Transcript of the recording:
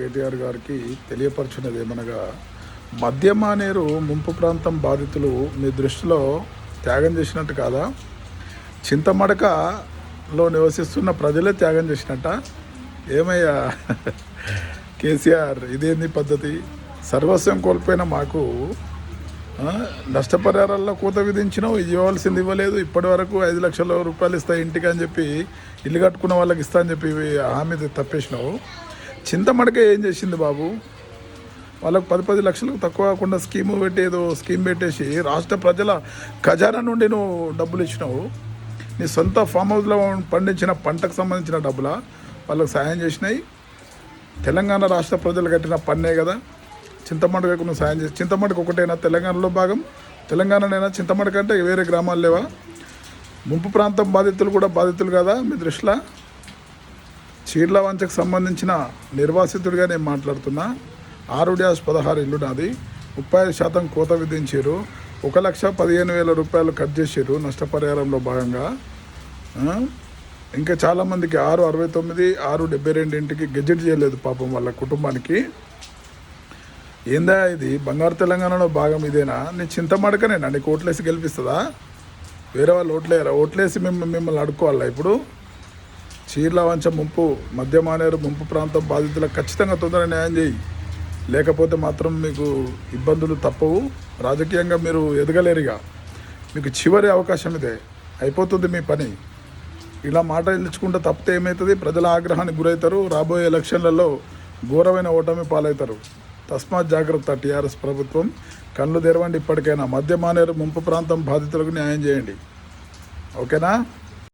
కేటీఆర్ గారికి తెలియపరచున్నది ఏమనగా, మద్యమానేరు ముంపు ప్రాంతం బాధితులు మీ దృష్టిలో త్యాగం చేసినట్టు కాదా? చింతమడకలో నివసిస్తున్న ప్రజలే త్యాగం చేసినట్ట? ఏమయ్యా కేసీఆర్, ఇదేంది పద్ధతి? సర్వస్వం కోల్పోయిన మాకు నష్టపరిహారాల్లో కోత విధించినావు, ఇవ్వాల్సింది ఇవ్వలేదు. ఇప్పటి వరకు 5 లక్షల రూపాయలు ఇస్తా ఇంటికి అని చెప్పి, ఇల్లు కట్టుకున్న వాళ్ళకి ఇస్తా అని చెప్పి హామీ తప్పేసినావు. చింతమడక ఏం చేసింది బాబు? వాళ్ళకు 10 లక్షలకు తక్కువ కాకుండా స్కీమ్ పెట్టేసి రాష్ట్ర ప్రజల ఖజానా నుండి నువ్వు డబ్బులు ఇచ్చినావు. నీ సొంత ఫామ్ హౌస్లో పండించిన పంటకు సంబంధించిన డబ్బులా వాళ్ళకు సాయం చేసినాయి? తెలంగాణ రాష్ట్ర ప్రజలు కట్టిన పన్నే కదా చింతమడకకు నువ్వు సాయం చేసి. చింతమడక ఒకటేనా తెలంగాణలో భాగం? తెలంగాణనైనా చింతమడక అంటే వేరే గ్రామాలు లేవా? ముంపు ప్రాంతం బాధితులు కూడా బాధితులు కదా మీ దృష్టిలో? చీర్లవంచకు సంబంధించిన నిర్వాసితుడిగా నేను మాట్లాడుతున్నా. 6-16 ఇల్లు నాది. 35% కోత విధించారు. 1,15,000 రూపాయలు కట్ చేసారు నష్టపరిహారంలో భాగంగా. ఇంకా చాలామందికి 669, 672 ఇంటికి గెజెట్ చేయలేదు పాపం వాళ్ళ కుటుంబానికి. ఏందా ఇది? బంగారు తెలంగాణలో భాగం ఇదేనా? నీ చింతమడకనేనా నీకు ఓట్లేసి గెలిపిస్తుందా? వేరే వాళ్ళు ఓట్లేసి మిమ్మల్ని అడుక్కోవాలా ఇప్పుడు? చీర్లవంచ ముంపు, మద్యమానేరు ముంపు ప్రాంతం బాధితులకు ఖచ్చితంగా తొందరగా న్యాయం చేయి. లేకపోతే మాత్రం మీకు ఇబ్బందులు తప్పవు. రాజకీయంగా మీరు ఎదగలేరుగా. మీకు చివరి అవకాశం ఇదే, అయిపోతుంది మీ పని. ఇలా మాట ఇల్చుకుంటే తప్పితే ఏమవుతుంది? ప్రజల ఆగ్రహానికి గురవుతారు. రాబోయే ఎలక్షన్లలో ఘోరమైన ఓటమి పాలవుతారు. తస్మాత్ జాగ్రత్త టీఆర్ఎస్ ప్రభుత్వం. కళ్ళు తెరవండి ఇప్పటికైనా. మద్యమానేరు ముంపు ప్రాంతం బాధితులకు న్యాయం చేయండి. ఓకేనా?